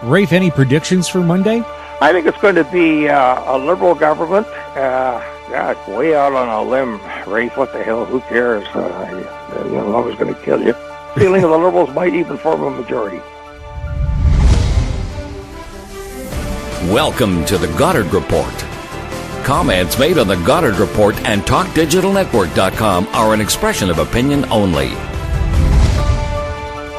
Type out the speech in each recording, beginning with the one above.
Rafe, any predictions for Monday? I think it's going to be a Liberal government. God, way out on a limb, Rafe. What the hell? Who cares? I was going to kill you. Feeling the Liberals might even form a majority. Welcome to the Goddard Report. Comments made on the Goddard Report and TalkDigitalNetwork.com are an expression of opinion only.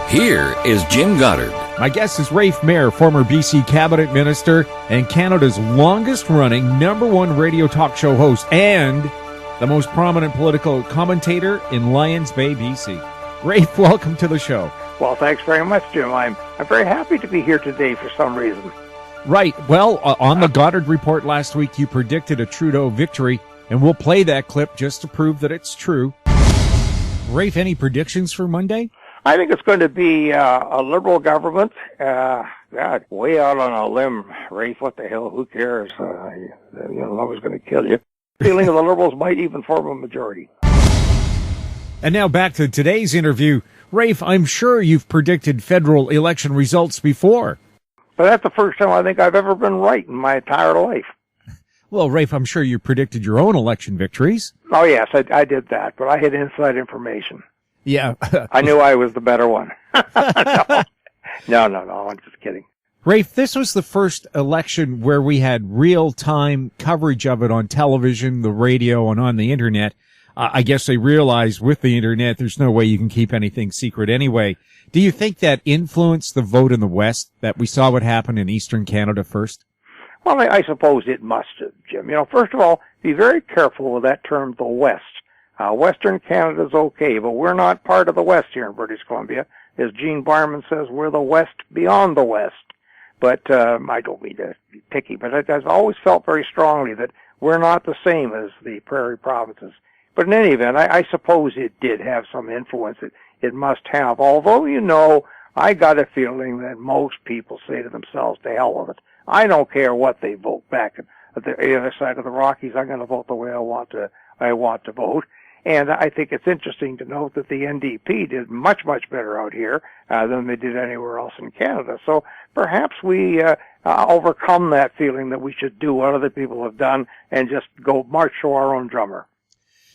Here is Jim Goddard. My guest is Rafe Mair, former BC cabinet minister and Canada's longest-running #1 radio talk show host and the most prominent political commentator in Lions Bay, BC. Rafe, welcome to the show. Well, thanks very much, Jim. I'm very happy to be here today for some reason. Right. Well, on the Goddard Report last week, you predicted a Trudeau victory, and we'll play that clip just to prove that it's true. Rafe, any predictions for Monday? I think it's going to be a Liberal government. God, way out on a limb, Rafe. What the hell? Who cares? I was going to kill you. Feeling the Liberals might even form a majority. And now back to today's interview. Rafe, I'm sure you've predicted federal election results before. But that's the first time I think I've ever been right in my entire life. Well, Rafe, I'm sure you predicted your own election victories. Oh, yes, I did that, but I had inside information. Yeah. I knew I was the better one. No, I'm just kidding. Rafe, this was the first election where we had real-time coverage of it on television, the radio, and on the Internet. I guess they realized with the Internet there's no way you can keep anything secret anyway. Do you think that influenced the vote in the West, that we saw what happened in Eastern Canada first? Well, I suppose it must have, Jim. First of all, be very careful with that term, the West. Western Canada's okay, but we're not part of the West here in British Columbia. As Gene Barman says, we're the West beyond the West. But I don't mean to be picky, but I've always felt very strongly that we're not the same as the prairie provinces. But in any event, I suppose it did have some influence. It must have. Although, I got a feeling that most people say to themselves, to hell with it. I don't care what they vote back at the other side of the Rockies. I'm going to vote the way I want to vote. And I think it's interesting to note that the NDP did much, much better out here than they did anywhere else in Canada. So perhaps we overcome that feeling that we should do what other people have done and just go march to our own drummer.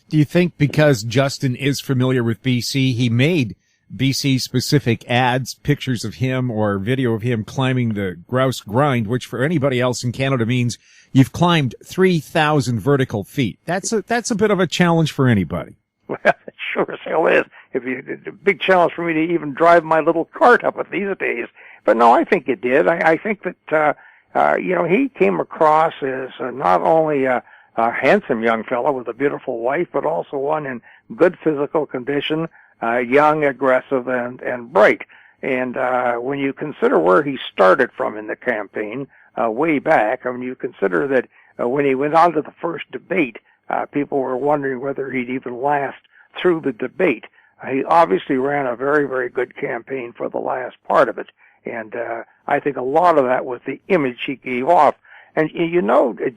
Do you think because Justin is familiar with BC, he made BC-specific ads, pictures of him or video of him climbing the Grouse Grind, which for anybody else in Canada means you've climbed 3,000 vertical feet. That's a bit of a challenge for anybody. Well, it sure as hell is. It's a big challenge for me to even drive my little cart up it these days. But no, I think it did. I think that, he came across as not only a handsome young fellow with a beautiful wife, but also one in good physical condition, young, aggressive, and bright. And when you consider where he started from in the campaign, way back, you consider that when he went on to the first debate, people were wondering whether he'd even last through the debate. He obviously ran a very, very good campaign for the last part of it. And I think a lot of that was the image he gave off. And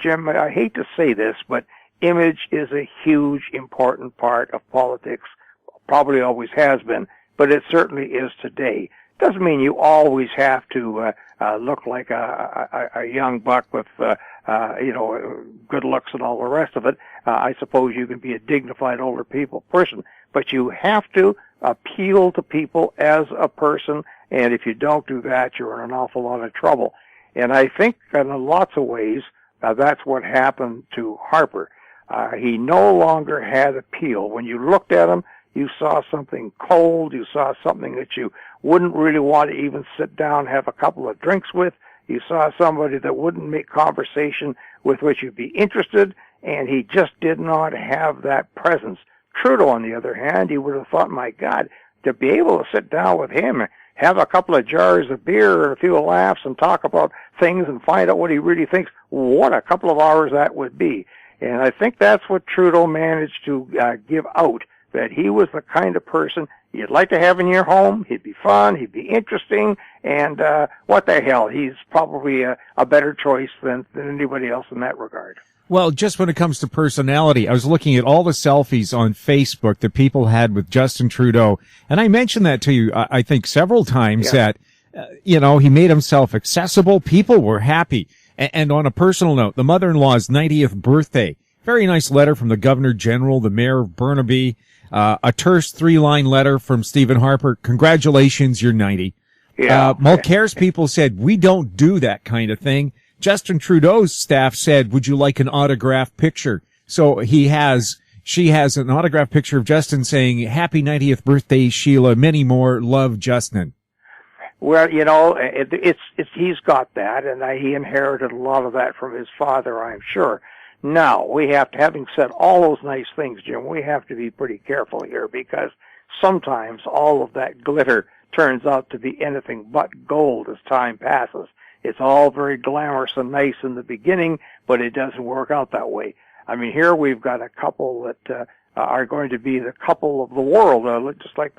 Jim, I hate to say this, but image is a huge, important part of politics. Probably always has been, but it certainly is today. Doesn't mean you always have to look like a young buck with good looks and all the rest of it. I suppose you can be a dignified older person, but you have to appeal to people as a person, and if you don't do that, you're in an awful lot of trouble. And I think in lots of ways that's what happened to Harper. He no longer had appeal. When you looked at him, you saw something cold. You saw something that you wouldn't really want to even sit down and have a couple of drinks with. You saw somebody that wouldn't make conversation with which you'd be interested, and he just did not have that presence. Trudeau, on the other hand, you would have thought, my God, to be able to sit down with him, have a couple of jars of beer and a few laughs and talk about things and find out what he really thinks, what a couple of hours that would be. And I think that's what Trudeau managed to give out, that he was the kind of person you'd like to have in your home. He'd be fun, he'd be interesting, and what the hell, he's probably a better choice than anybody else in that regard. Well, just when it comes to personality, I was looking at all the selfies on Facebook that people had with Justin Trudeau, and I mentioned that to you, I think, several times, that He made himself accessible. People were happy. And on a personal note, the mother-in-law's 90th birthday. Very nice letter from the Governor General, the Mayor of Burnaby. A terse 3-line letter from Stephen Harper. Congratulations, you're 90. Yeah. Mulcair's people said, we don't do that kind of thing. Justin Trudeau's staff said, would you like an autographed picture? So she has an autographed picture of Justin saying, happy 90th birthday, Sheila. Many more. Love, Justin. Well, he's got that, and he inherited a lot of that from his father, I'm sure. Now, having said all those nice things, Jim, we have to be pretty careful here, because sometimes all of that glitter turns out to be anything but gold as time passes. It's all very glamorous and nice in the beginning, but it doesn't work out that way. I mean, here we've got a couple that are going to be the couple of the world, just like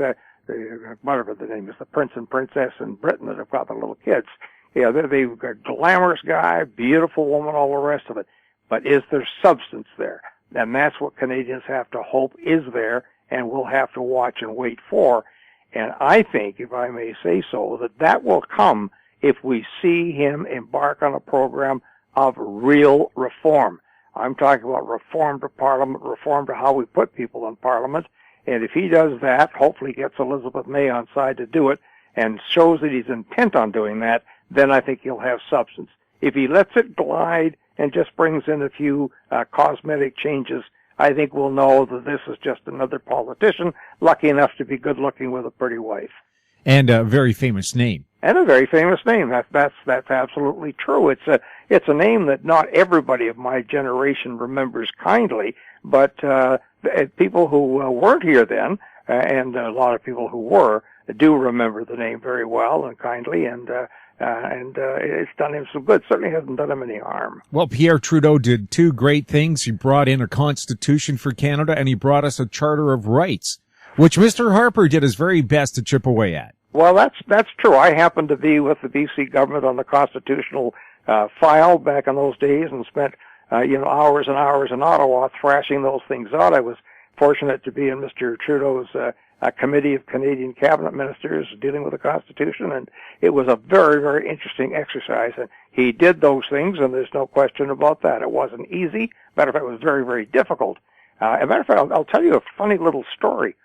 whatever the name is, the prince and princess in Britain that have got the little kids. Yeah, they've got a glamorous guy, beautiful woman, all the rest of it. But is there substance there? And that's what Canadians have to hope is there, and we'll have to watch and wait for. And I think, if I may say so, that will come if we see him embark on a program of real reform. I'm talking about reform to Parliament, reform to how we put people in Parliament. And if he does that, hopefully gets Elizabeth May on side to do it and shows that he's intent on doing that, then I think he'll have substance. If he lets it glide and just brings in a few cosmetic changes, I think we'll know that this is just another politician lucky enough to be good looking with a pretty wife. And a very famous name. And a very famous name. That's absolutely true. It's a name that not everybody of my generation remembers kindly, but people who weren't here then, and a lot of people who were, do remember the name very well and kindly, and it's done him some good. Certainly hasn't done him any harm. Well, Pierre Trudeau did two great things. He brought in a constitution for Canada, and he brought us a Charter of Rights, which Mr. Harper did his very best to chip away at. Well, that's true. I happened to be with the BC government on the constitutional file back in those days, and spent hours and hours in Ottawa thrashing those things out. I was fortunate to be in Mr. Trudeau's committee of Canadian cabinet ministers dealing with the Constitution, and it was a very, very interesting exercise. And he did those things, and there's no question about that. It wasn't easy. Matter of fact, it was very, very difficult. As a matter of fact, I'll tell you a funny little story.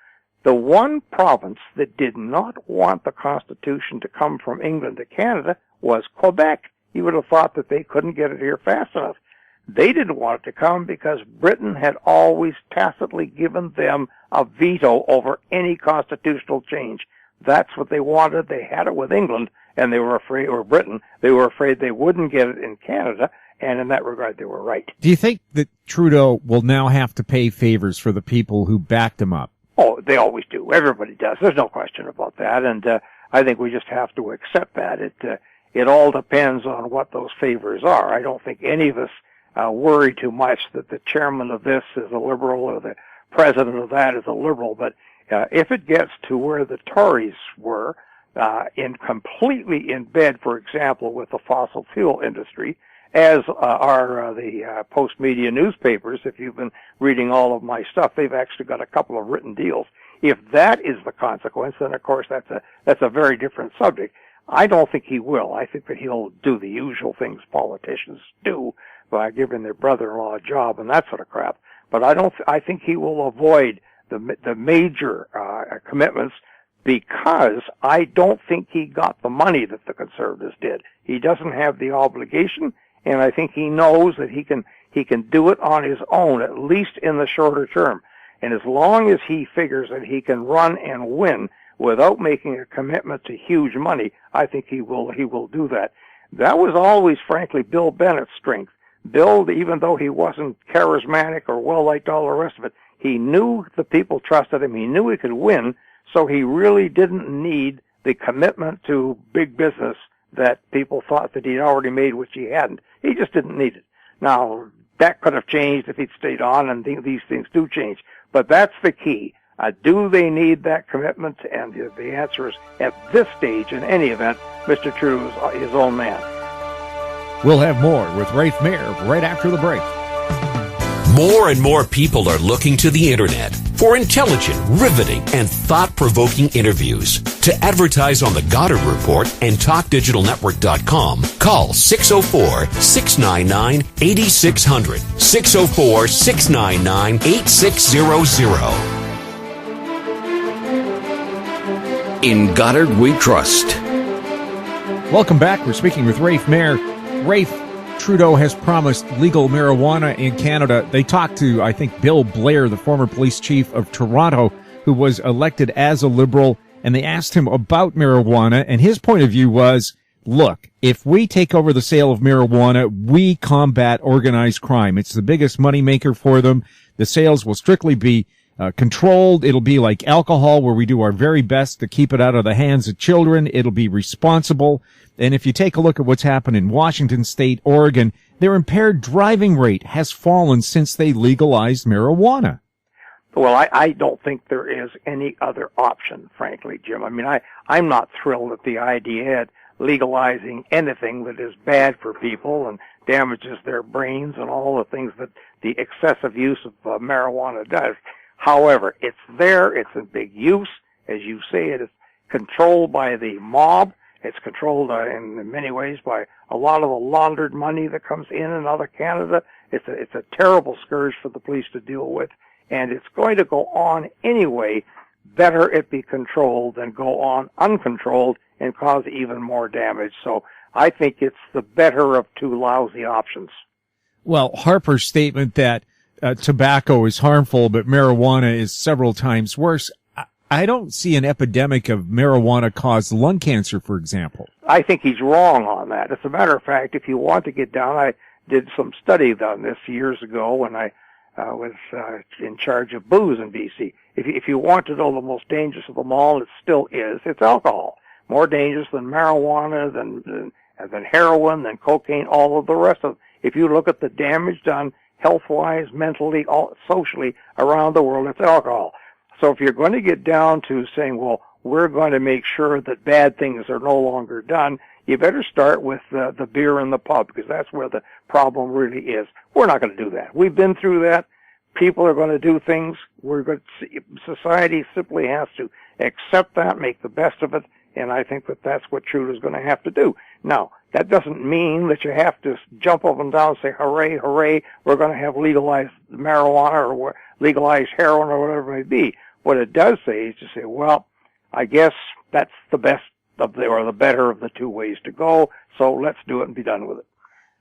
The one province that did not want the Constitution to come from England to Canada was Quebec. You would have thought that they couldn't get it here fast enough. They didn't want it to come because Britain had always tacitly given them a veto over any constitutional change. That's what they wanted. They had it with England, and they were afraid, or Britain, they were afraid they wouldn't get it in Canada, and in that regard, they were right. Do you think that Trudeau will now have to pay favors for the people who backed him up? Oh, they always do. Everybody does. There's no question about that, and I think we just have to accept that. It all depends on what those favors are. I don't think any of us worry too much that the chairman of this is a Liberal or the president of that is a Liberal, but if it gets to where the Tories were, completely in bed, for example, with the fossil fuel industry, as are the post-media newspapers. If you've been reading all of my stuff, they've actually got a couple of written deals. If that is the consequence, then of course that's a very different subject. I don't think he will. I think that he'll do the usual things politicians do by giving their brother-in-law a job and that sort of crap. But I think he will avoid the major commitments, because I don't think he got the money that the Conservatives did. He doesn't have the obligation, and I think he knows that he can do it on his own, at least in the shorter term. And as long as he figures that he can run and win without making a commitment to huge money, I think he will do that. That was always, frankly, Bill Bennett's strength. Bill, even though he wasn't charismatic or well-liked, all the rest of it, he knew the people trusted him. He knew he could win, so he really didn't need the commitment to big business that people thought that he'd already made, which he hadn't. He just didn't need it. Now, that could have changed if he'd stayed on, and these things do change. But that's the key. Do they need that commitment? And the answer is, at this stage, in any event, Mr. Trudeau is his own man. We'll have more with Rafe Mair right after the break. More and more people are looking to the internet. for intelligent, riveting, and thought-provoking interviews. To advertise on the Goddard Report and TalkDigitalNetwork.com, call 604-699-8600, 604-699-8600. In Goddard we trust. Welcome back. We're speaking with Rafe Mair. Rafe, Trudeau has promised legal marijuana in Canada. They talked to, I think, Bill Blair, the former police chief of Toronto, who was elected as a Liberal, and they asked him about marijuana, and his point of view was, look, if we take over the sale of marijuana, we combat organized crime. It's the biggest moneymaker for them. The sales will strictly be controlled. It'll be like alcohol, where we do our very best to keep it out of the hands of children. It'll be responsible. And if you take a look at what's happened in Washington State, Oregon, their impaired driving rate has fallen since they legalized marijuana. Well, I don't think there is any other option, frankly, Jim. I mean, I'm not thrilled at the idea of legalizing anything that is bad for people and damages their brains and all the things that the excessive use of marijuana does. However, it's there. It's in big use. As you say, it is controlled by the mob. It's controlled in many ways by a lot of the laundered money that comes in and out of Canada. It's a terrible scourge for the police to deal with, and it's going to go on anyway. Better it be controlled than go on uncontrolled and cause even more damage. So I think it's the better of two lousy options. Well, Harper's statement that tobacco is harmful, but marijuana is several times worse. I don't see an epidemic of marijuana-caused lung cancer, for example. I think he's wrong on that. As a matter of fact, if you want to get down, I did some study on this years ago when I was in charge of booze in BC. If you want to know the most dangerous of them all, it still is. It's alcohol. More dangerous than marijuana, than heroin, than cocaine, all of the rest of them. If you look at the damage done health-wise, mentally, socially around the world, it's alcohol. So if you're going to get down to saying, well, we're going to make sure that bad things are no longer done, you better start with the beer in the pub, because that's where the problem really is. We're not going to do that. We've been through that. People are going to do things. Society simply has to accept that, make the best of it, and I think that that's what Trudeau's going to have to do. Now, that doesn't mean that you have to jump up and down and say, hooray, hooray, we're going to have legalized marijuana or legalized heroin or whatever it may be. What it does say is to say, well, I guess that's the best of or the better of the two ways to go, so let's do it and be done with it.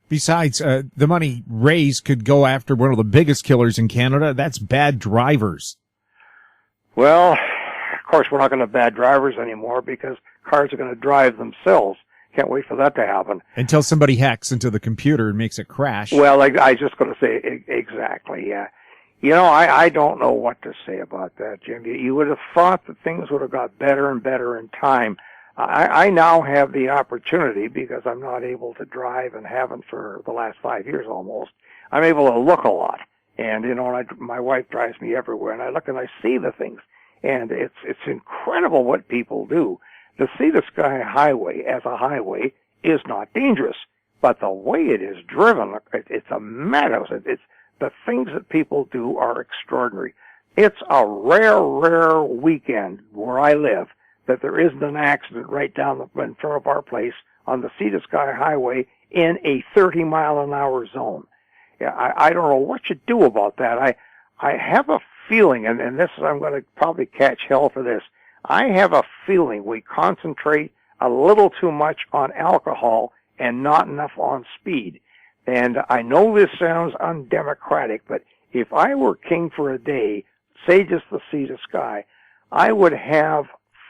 Besides, the money raised could go after one of the biggest killers in Canada. That's bad drivers. Well, of course, we're not going to have bad drivers anymore because cars are going to drive themselves. Can't wait for that to happen. Until somebody hacks into the computer and makes it crash. Well, I was just going to say exactly, yeah. You know, I don't know what to say about that, Jim. You would have thought that things would have got better and better in time. I now have the opportunity, because I'm not able to drive and haven't for the last 5 years almost. I'm able to look a lot. And, you know, my wife drives me everywhere, and I look and I see the things. And it's incredible what people do. The Sea to Sky Highway as a highway is not dangerous, but the way it is driven, it's a madhouse. The things that people do are extraordinary. It's a rare weekend where I live that there isn't an accident right down in front of our place on the Sea to Sky Highway in a 30-mile-an-hour zone. Yeah, I don't know what you do about that. I have a feeling, and this is, I'm going to probably catch hell for this, I have a feeling we concentrate a little too much on alcohol and not enough on speed. And I know this sounds undemocratic, but if I were king for a day, say just the Sea to Sky, I would have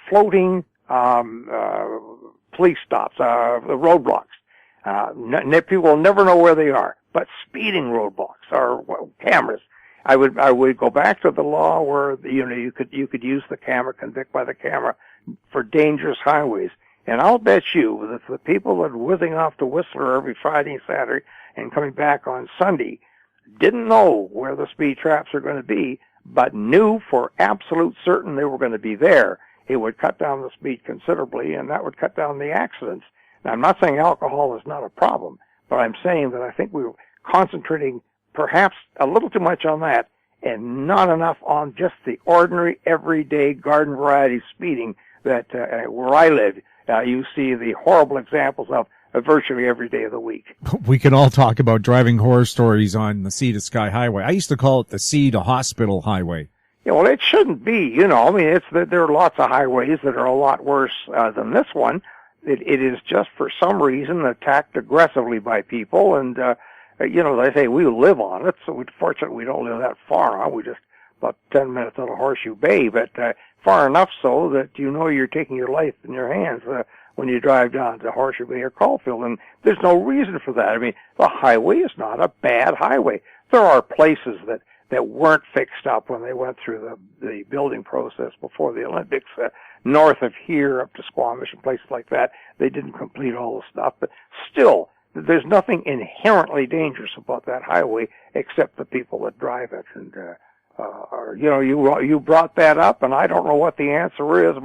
floating police stops, roadblocks. People will never know where they are, but speeding roadblocks or cameras. I would go back to the law where you could use the camera, convict by the camera for dangerous highways. And I'll bet you that the people that are whizzing off to Whistler every Friday and Saturday and coming back on Sunday didn't know where the speed traps are going to be, but knew for absolute certain they were going to be there. It would cut down the speed considerably, and that would cut down the accidents. Now, I'm not saying alcohol is not a problem, but I'm saying that I think we were concentrating perhaps a little too much on that and not enough on just the ordinary, everyday garden variety speeding that where I live, you see the horrible examples of virtually every day of the week. We can all talk about driving horror stories on the Sea to Sky Highway. I used to call it the Sea to Hospital Highway. Yeah, well, it shouldn't be, you know. I mean, there are lots of highways that are a lot worse than this one. It is just for some reason attacked aggressively by people, and you know, they say we live on it. So fortunately, we don't live that far on. We just about 10 minutes out of Horseshoe Bay, but far enough so that you know you're taking your life in your hands when you drive down to Horseshoe Bay or Caulfield, and there's no reason for that. I mean, the highway is not a bad highway. There are places that weren't fixed up when they went through the building process before the Olympics. North of here up to Squamish and places like that, they didn't complete all the stuff. But still, there's nothing inherently dangerous about that highway except the people that drive it. And, you know, you brought that up, and I don't know what the answer is.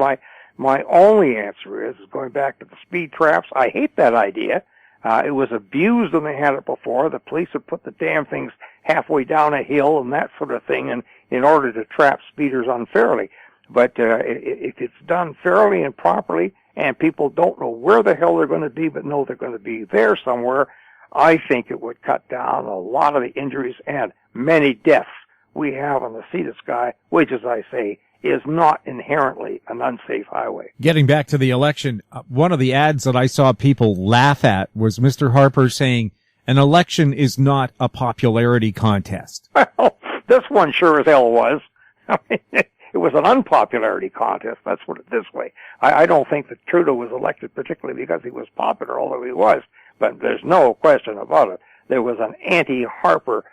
My only answer is going back to the speed traps. I hate that idea. It was abused when they had it before. The police would put the damn things halfway down a hill and that sort of thing, and in order to trap speeders unfairly. But if it's done fairly and properly, and people don't know where the hell they're going to be, but know they're going to be there somewhere, I think it would cut down a lot of the injuries and many deaths we have on the Sea to Sky, which, as I say, is not inherently an unsafe highway. Getting back to the election, one of the ads that I saw people laugh at was Mr. Harper saying, an election is not a popularity contest. Well, this one sure as hell was. I mean, it was an unpopularity contest. Let's put it this way. I don't think that Trudeau was elected particularly because he was popular, although he was, but there's no question about it. There was an anti-Harper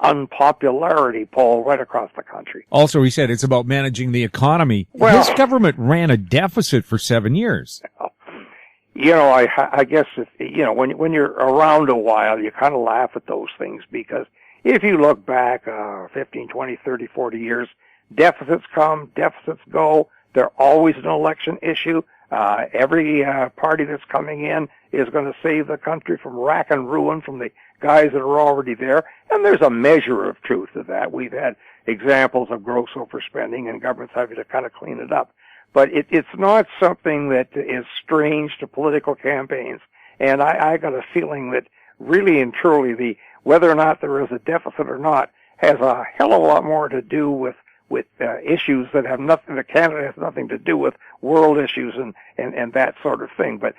unpopularity poll right across the country. Also, he said it's about managing the economy. Well, his government ran a deficit for 7 years. You know, I guess, you know, when you're around a while, you kind of laugh at those things, because if you look back 15, 20, 30, 40 years, deficits come, deficits go. They're always an election issue. Every party that's coming in is going to save the country from rack and ruin from the guys that are already there. And there's a measure of truth to that. We've had examples of gross overspending and governments having to kind of clean it up. But it's not something that is strange to political campaigns. And I got a feeling that really and truly whether or not there is a deficit or not has a hell of a lot more to do with issues that have nothing, Canada has nothing to do with world issues and that sort of thing. But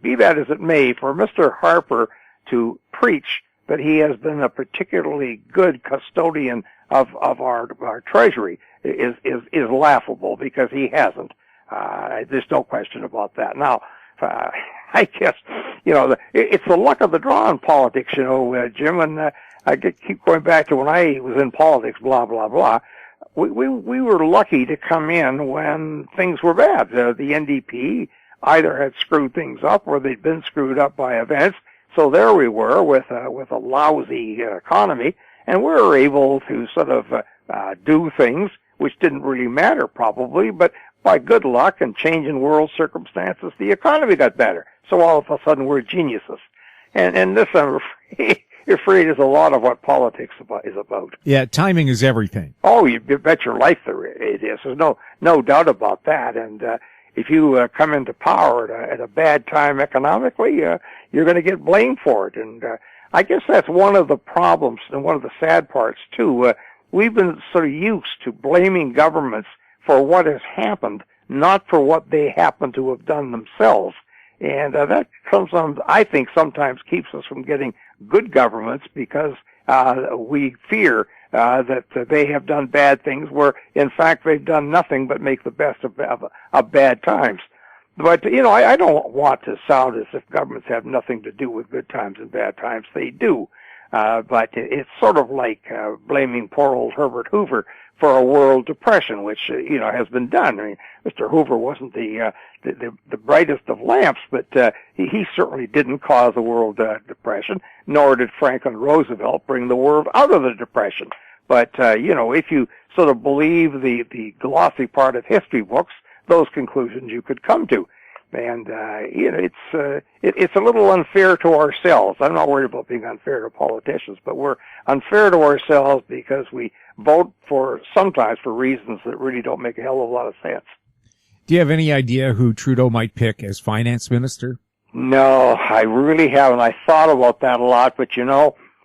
be that as it may, for Mr. Harper to preach that he has been a particularly good custodian of our treasury is laughable, because he hasn't. There's no question about that. Now, I guess, you know, it's the luck of the draw in politics, you know, Jim, and I keep going back to when I was in politics, blah, blah, blah. We were lucky to come in when things were bad. The NDP either had screwed things up or they'd been screwed up by events. So there we were with a lousy economy, and we were able to sort of do things which didn't really matter probably, but by good luck and change in world circumstances, the economy got better. So all of a sudden we're geniuses. And this, I'm afraid, is a lot of what politics is about. Yeah, timing is everything. Oh, you bet your life it is. There's no doubt about that. And if you come into power at a bad time economically, you're going to get blamed for it. And I guess that's one of the problems and one of the sad parts, too. We've been sort of used to blaming governments for what has happened, not for what they happen to have done themselves. And that sometimes, I think, sometimes keeps us from getting good governments, because we fear that they have done bad things where, in fact, they've done nothing but make the best of bad times. But, you know, I don't want to sound as if governments have nothing to do with good times and bad times. They do. But it's sort of like blaming poor old Herbert Hoover for a world depression, which, you know, has been done. I mean, Mr. Hoover wasn't the brightest of lamps, but he certainly didn't cause a world depression, nor did Franklin Roosevelt bring the world out of the depression. But, you know, if you sort of believe the glossy part of history books, those conclusions you could come to. And, it's a little unfair to ourselves. I'm not worried about being unfair to politicians, but we're unfair to ourselves because we vote sometimes for reasons that really don't make a hell of a lot of sense. Do you have any idea who Trudeau might pick as finance minister? No, I really haven't. I thought about that a lot, but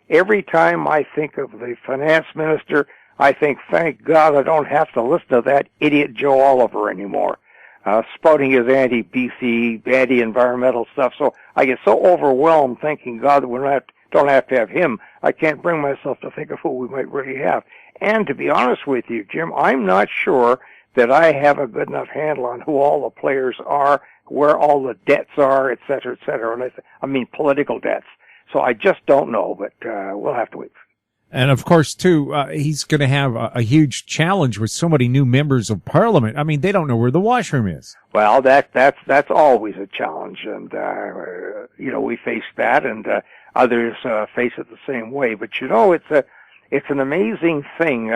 every time I think of the finance minister, I think, thank God I don't have to listen to that idiot Joe Oliver anymore, spouting his anti-BC, anti-environmental stuff. So I get so overwhelmed thinking, God, that we don't have to have him. I can't bring myself to think of who we might really have. And to be honest with you, Jim, I'm not sure that I have a good enough handle on who all the players are, where all the debts are, et cetera, et cetera. And I mean political debts. So I just don't know, but we'll have to wait. And of course, too, he's going to have a huge challenge with so many new members of Parliament. I mean, they don't know where the washroom is. Well, that's always a challenge, and we face that, and others face it the same way. But it's an amazing thing.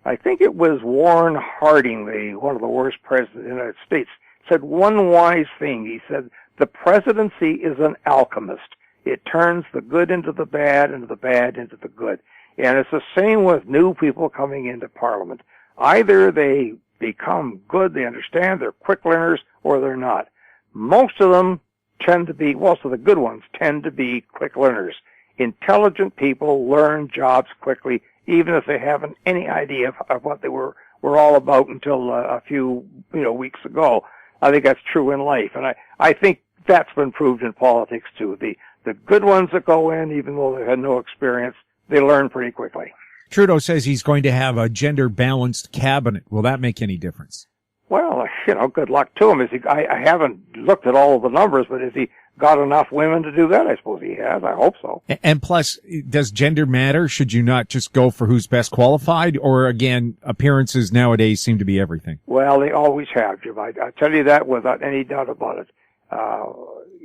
I think it was Warren Harding, one of the worst presidents in the United States, said one wise thing. He said, the presidency is an alchemist. It turns the good into the bad and the bad into the good. And it's the same with new people coming into Parliament. Either they become good, they understand, they're quick learners, or they're not. Most of the good ones tend to be quick learners. Intelligent people learn jobs quickly, even if they haven't any idea of what they were all about until a few weeks ago. I think that's true in life, and I think that's been proved in politics too. The good ones that go in, even though they had no experience, they learn pretty quickly. Trudeau says he's going to have a gender-balanced cabinet. Will that make any difference? Well, good luck to him. I haven't looked at all of the numbers, but has he got enough women to do that? I suppose he has. I hope so. And plus, does gender matter? Should you not just go for who's best qualified? Or again, appearances nowadays seem to be everything? Well, they always have, Jim. I tell you that without any doubt about it.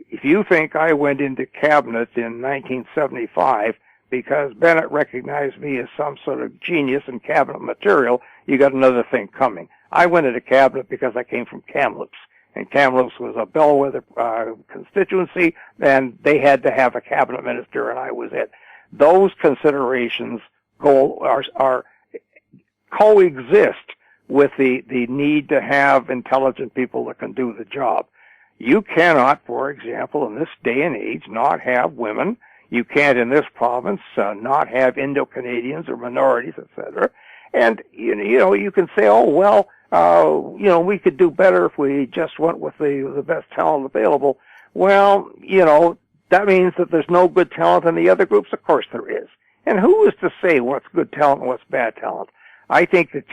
If you think I went into cabinet in 1975 because Bennett recognized me as some sort of genius in cabinet material, you got another thing coming. I went into cabinet because I came from Kamloops, and Kamloops was a bellwether constituency, and they had to have a cabinet minister, and I was it. Those considerations are coexist with the need to have intelligent people that can do the job. You cannot, for example, in this day and age, not have women. You can't, in this province, not have Indo-Canadians or minorities, etc. And you can say, oh well, we could do better if we just went with the best talent available. Well, that means that there's no good talent in the other groups. Of course there is. And who is to say what's good talent and what's bad talent? I think that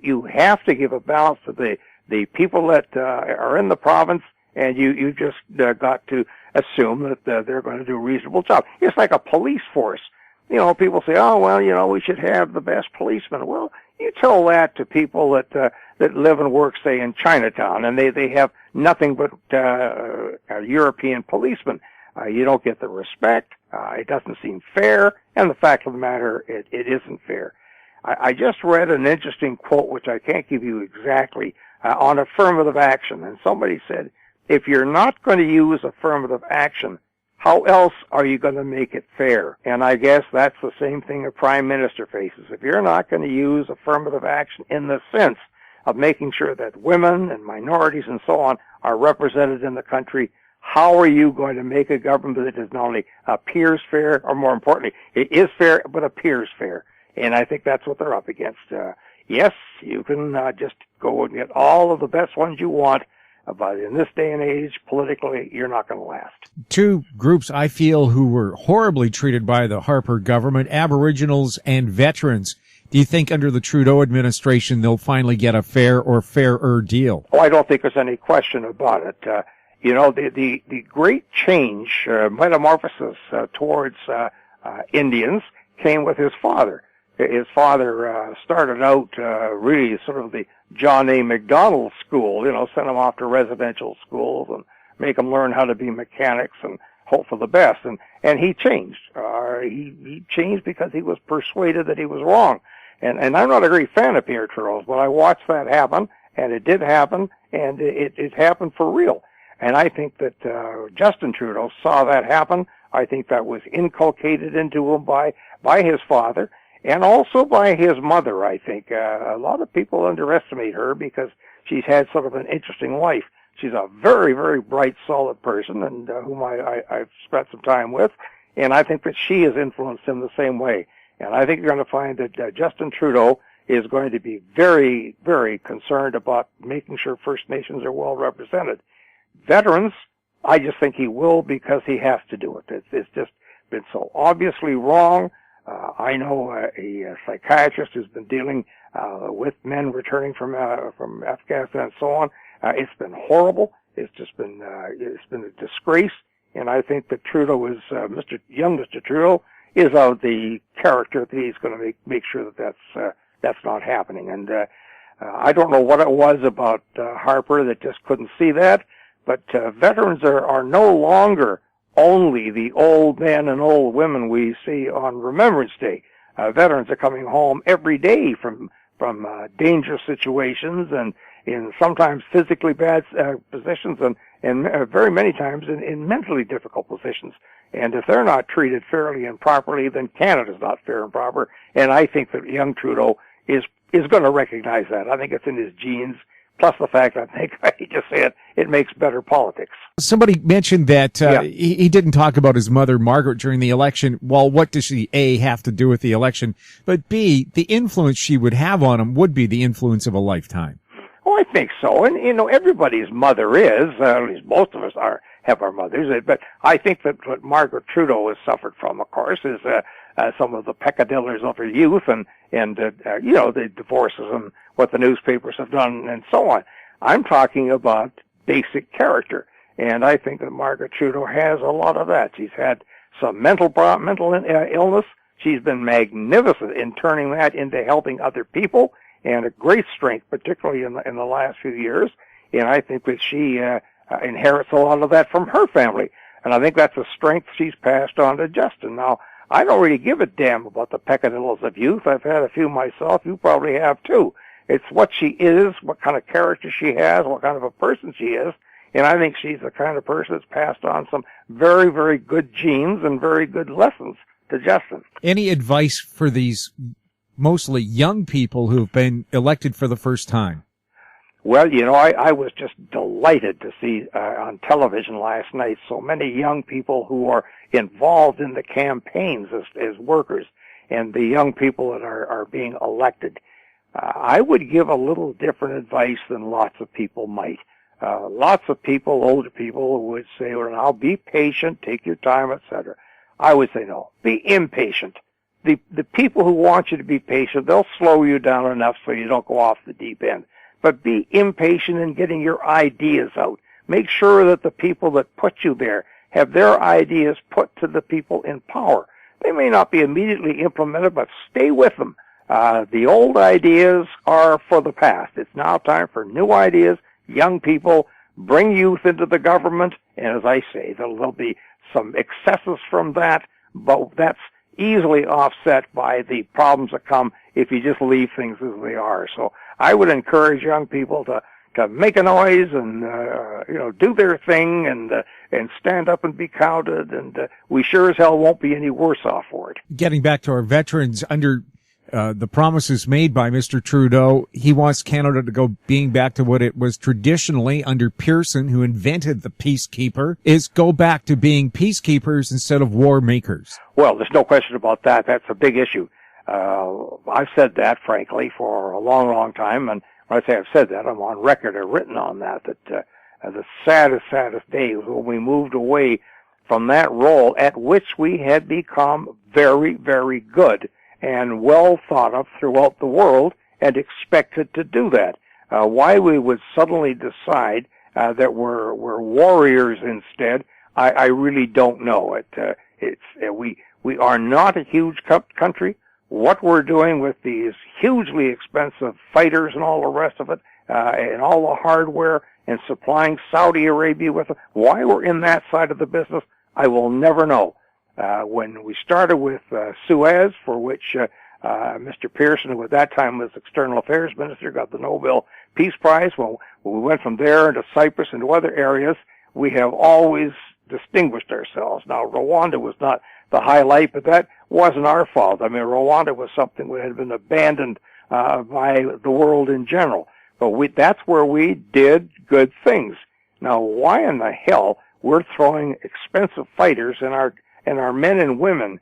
you have to give a balance to the people that are in the province, and you just got to assume that they're going to do a reasonable job. It's like a police force. People say, oh, well, we should have the best policemen. Well, you tell that to people that live and work, say, in Chinatown, and they have nothing but European policemen. You don't get the respect. It doesn't seem fair. And the fact of the matter, it isn't fair. I just read an interesting quote, which I can't give you exactly, on affirmative action. And somebody said, if you're not going to use affirmative action, how else are you going to make it fair? And I guess that's the same thing a prime minister faces. If you're not going to use affirmative action in the sense of making sure that women and minorities and so on are represented in the country, how are you going to make a government that is not only appears fair, or more importantly, it is fair, but appears fair? And I think that's what they're up against. Yes, you can just go and get all of the best ones you want, but in this day and age, politically, you're not going to last. Two groups I feel who were horribly treated by the Harper government, Aboriginals and veterans. Do you think under the Trudeau administration they'll finally get a fair or fairer deal? Oh, I don't think there's any question about it. The great change, metamorphosis towards Indians came with his father. His father started out really sort of the John A. Macdonald school, sent them off to residential schools and make them learn how to be mechanics and hope for the best. And he changed. He changed because he was persuaded that he was wrong. And I'm not a great fan of Pierre Trudeau, but I watched that happen, and it did happen, and it happened for real. And I think that Justin Trudeau saw that happen. I think that was inculcated into him by his father and also by his mother, I think. A lot of people underestimate her because she's had sort of an interesting life. She's a very, very bright, solid person, and whom I've spent some time with, and I think that she has influenced him the same way. And I think you're going to find that Justin Trudeau is going to be very, very concerned about making sure First Nations are well represented. Veterans, I just think he will because he has to do it. It's just been so obviously wrong. I know a psychiatrist who's been dealing with men returning from Afghanistan and so on. It's been horrible. It's been a disgrace. And I think that Trudeau is Mr. Trudeau is of the character that he's going to make sure that that's not happening. And I don't know what it was about Harper that just couldn't see that. But veterans are no longer only the old men and old women we see on Remembrance Day. Veterans are coming home every day from dangerous situations and in sometimes physically bad positions and very many times in mentally difficult positions. And if they're not treated fairly and properly, then Canada's not fair and proper. And I think that young Trudeau is going to recognize that. I think it's in his genes. Plus the fact, I think, he just said it makes better politics. Somebody mentioned that he didn't talk about his mother, Margaret, during the election. Well, what does she, A, have to do with the election? But B, the influence she would have on him would be the influence of a lifetime. Oh, I think so. And, everybody's mother is, at least most of us have our mothers. But I think that what Margaret Trudeau has suffered from, of course, is some of the peccadillos of her youth and the divorces and what the newspapers have done and so on. I'm talking about basic character. And I think that Margaret Trudeau has a lot of that. She's had some mental illness. She's been magnificent in turning that into helping other people and a great strength, particularly in the last few years. And I think that she inherits a lot of that from her family. And I think that's a strength she's passed on to Justin. Now, I don't really give a damn about the peccadillos of youth. I've had a few myself. You probably have too. It's what she is, what kind of character she has, what kind of a person she is. And I think she's the kind of person that's passed on some very, very good genes and very good lessons to Justin. Any advice for these mostly young people who've been elected for the first time? Well, I was just delighted to see on television last night so many young people who are involved in the campaigns as workers and the young people that are being elected. I would give a little different advice than lots of people might. Lots of people, older people, would say, well, now be patient, take your time, etc. I would say no, be impatient. The people who want you to be patient, they'll slow you down enough so you don't go off the deep end. But be impatient in getting your ideas out. Make sure that the people that put you there have their ideas put to the people in power. They may not be immediately implemented, but stay with them. The old ideas are for the past. It's now time for new ideas, young people, bring youth into the government, and as I say, there'll be some excesses from that, but that's easily offset by the problems that come if you just leave things as they are. So I would encourage young people to make a noise and do their thing and stand up and be counted, and we sure as hell won't be any worse off for it. Getting back to our veterans, under the promises made by Mr. Trudeau, he wants Canada to go being back to what it was traditionally under Pearson, who invented the peacekeeper, is go back to being peacekeepers instead of war makers. Well, there's no question about that. That's a big issue. I've said that, frankly, for a long, long time, and when I say I've said that, I'm on record or written on that the saddest day was when we moved away from that role at which we had become very, very good and well thought of throughout the world and expected to do that. Why we would suddenly decide that we're warriors instead, I really don't know. We are not a huge country. What we're doing with these hugely expensive fighters and all the rest of it, and all the hardware and supplying Saudi Arabia with it, why we're in that side of the business, I will never know. When we started with Suez, for which Mr. Pearson, who at that time was External Affairs Minister, got the Nobel Peace Prize. Well, we went from there into Cyprus and to other areas. we have always distinguished ourselves. Now, Rwanda was not the highlight, but that wasn't our fault. I mean, Rwanda was something that had been abandoned by the world in general. But that's where we did good things. Now, why in the hell we're throwing expensive fighters and our men and women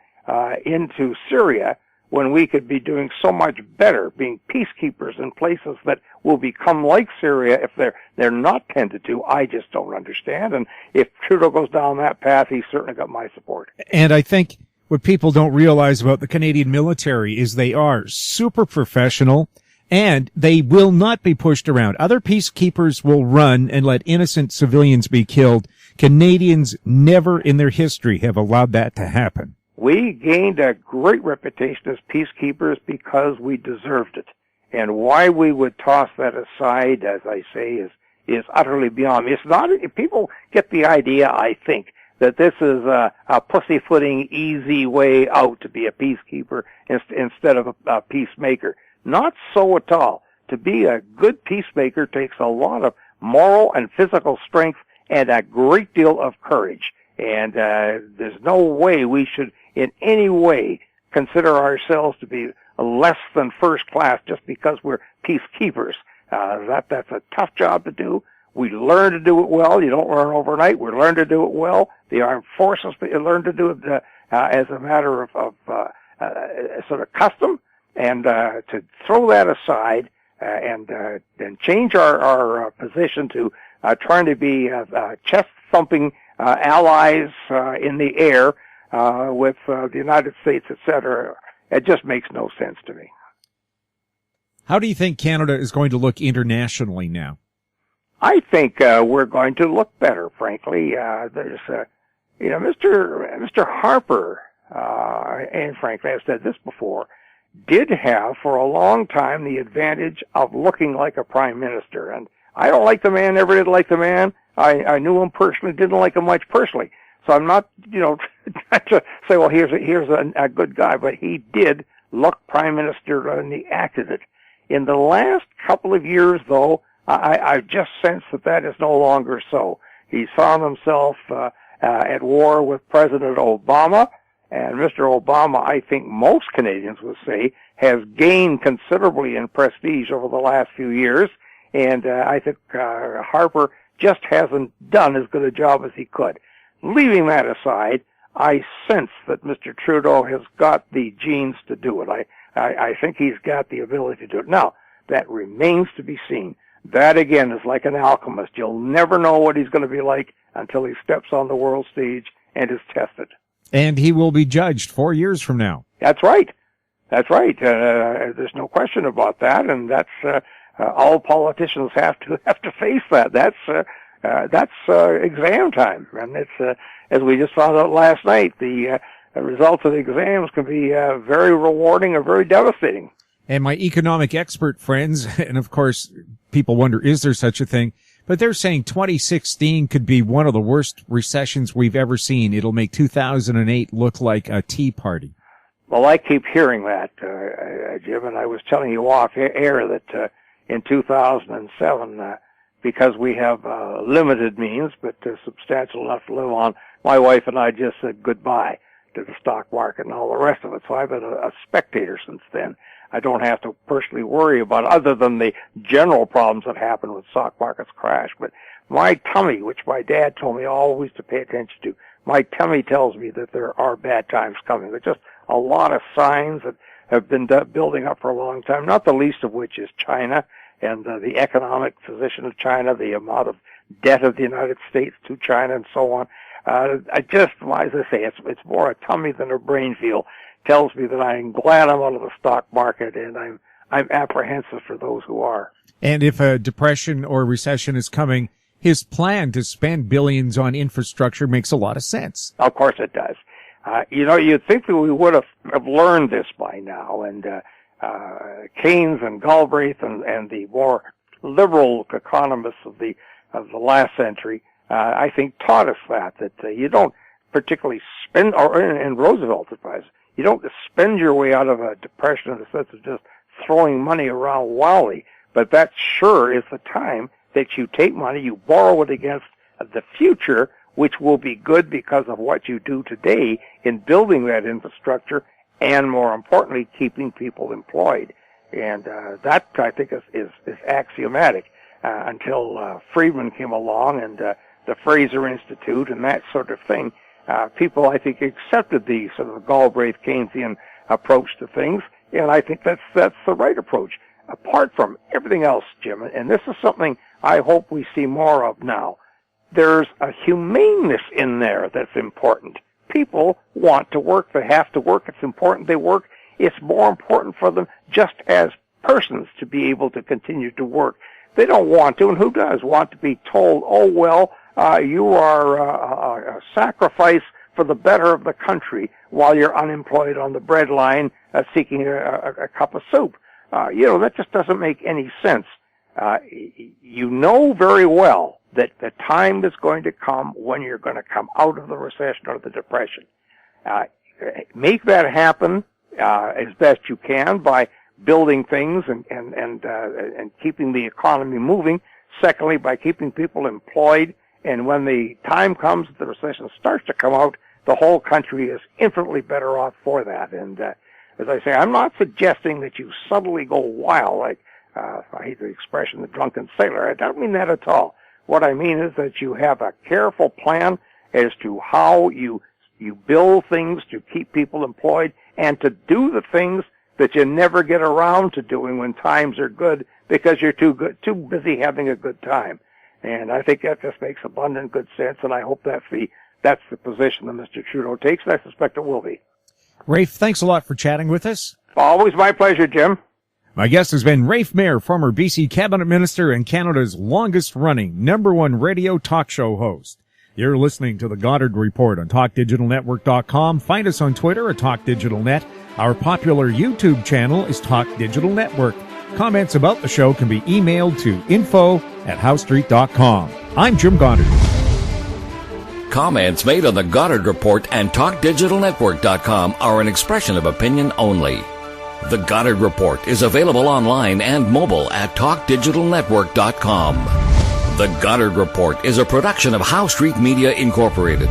into Syria when we could be doing so much better, being peacekeepers in places that will become like Syria if they're not tended to? I just don't understand. And if Trudeau goes down that path, he's certainly got my support. And I think what people don't realize about the Canadian military is they are super professional, and they will not be pushed around. Other peacekeepers will run and let innocent civilians be killed. Canadians never in their history have allowed that to happen. We gained a great reputation as peacekeepers because we deserved it. And why we would toss that aside, as I say, is utterly beyond me. It's not, people get the idea, I think, that this is a pussyfooting, easy way out to be a peacekeeper instead of a peacemaker. Not so at all. To be a good peacemaker takes a lot of moral and physical strength and a great deal of courage. And there's no way we should in any way consider ourselves to be less than first class just because we're peacekeepers. That's a tough job to do. We learn to do it well. You don't learn overnight. We learn to do it well. The armed forces learn to do it as a matter of sort of custom. And to throw that aside and change our position to trying to be chest-thumping allies in the air with the United States, etc., it just makes no sense to me. How do you think Canada is going to look internationally now? I think we're going to look better, frankly. There's, Mr. Harper, and frankly, I've said this before, did have for a long time the advantage of looking like a prime minister. And I don't like the man, never did like the man. I knew him personally, didn't like him much personally. So I'm not, trying to say, well, here's a good guy, but he did look prime minister and he acted it. In the last couple of years, though, I just sense that is no longer so. He's found himself at war with President Obama, and Mr. Obama, I think most Canadians would say, has gained considerably in prestige over the last few years, and I think Harper just hasn't done as good a job as he could. Leaving that aside, I sense that Mr. Trudeau has got the genes to do it. I think he's got the ability to do it. Now, that remains to be seen. That, again, is like an alchemist. You'll never know what he's going to be like until he steps on the world stage and is tested. And he will be judged 4 years from now. That's right. That's right. There's no question about that, and that's all politicians have to face that. That's exam time, and it's as we just found out last night. The results of the exams can be very rewarding or very devastating. And my economic expert friends, and of course, people wonder, is there such a thing? But they're saying 2016 could be one of the worst recessions we've ever seen. It'll make 2008 look like a tea party. Well, I keep hearing that, Jim, and I was telling you off air that in 2007, because we have limited means, but substantial enough to live on, my wife and I just said goodbye to the stock market and all the rest of it. So I've been a spectator since then. I don't have to personally worry about it, other than the general problems that happen when stock markets crash. But my tummy, which my dad told me always to pay attention to, my tummy tells me that there are bad times coming. There's just a lot of signs that have been building up for a long time, not the least of which is China and the economic position of China, the amount of debt of the United States to China, and so on. As I say, it's more a tummy than a brain feel. Tells me that I'm glad I'm out of the stock market, and I'm apprehensive for those who are. And if a depression or recession is coming, his plan to spend billions on infrastructure makes a lot of sense. Of course it does. You'd think that we would have learned this by now, and Keynes and Galbraith and the more liberal economists of the last century, I think, taught us that you don't particularly spend, or in Roosevelt's advice, you don't spend your way out of a depression in the sense of just throwing money around wildly, but that sure is the time that you take money, you borrow it against the future, which will be good because of what you do today in building that infrastructure and, more importantly, keeping people employed. And that, I think, is axiomatic until Friedman came along and the Fraser Institute and that sort of thing. People, I think, accepted the sort of Galbraith Keynesian approach to things, and I think that's the right approach. Apart from everything else, Jim, and this is something I hope we see more of now, there's a humaneness in there that's important. People want to work. They have to work. It's important they work. It's more important for them just as persons to be able to continue to work. They don't want to, and who does want to be told, oh, well, you are a sacrifice for the better of the country while you're unemployed on the breadline seeking a cup of soup. That just doesn't make any sense. You know very well that the time is going to come when you're going to come out of the recession or the depression. Make that happen as best you can by building things and keeping the economy moving. Secondly, by keeping people employed. And when the time comes that the recession starts to come out, the whole country is infinitely better off for that. And as I say, I'm not suggesting that you suddenly go wild, like I hate the expression, the drunken sailor. I don't mean that at all. What I mean is that you have a careful plan as to how you build things to keep people employed and to do the things that you never get around to doing when times are good because you're too busy having a good time. And I think that just makes abundant good sense, and I hope that's the position that Mr. Trudeau takes, and I suspect it will be. Rafe, thanks a lot for chatting with us. Always my pleasure, Jim. My guest has been Rafe Mair, former BC Cabinet Minister and Canada's longest-running #1 radio talk show host. You're listening to the Goddard Report on TalkDigitalNetwork.com. Find us on Twitter at TalkDigitalNet. Our popular YouTube channel is Talk Digital Network. Comments about the show can be emailed to info@howstreet.com. I'm Jim Goddard. Comments made on the Goddard Report and TalkDigitalNetwork.com are an expression of opinion only. The Goddard Report is available online and mobile at TalkDigitalNetwork.com. The Goddard Report is a production of How Street Media Incorporated.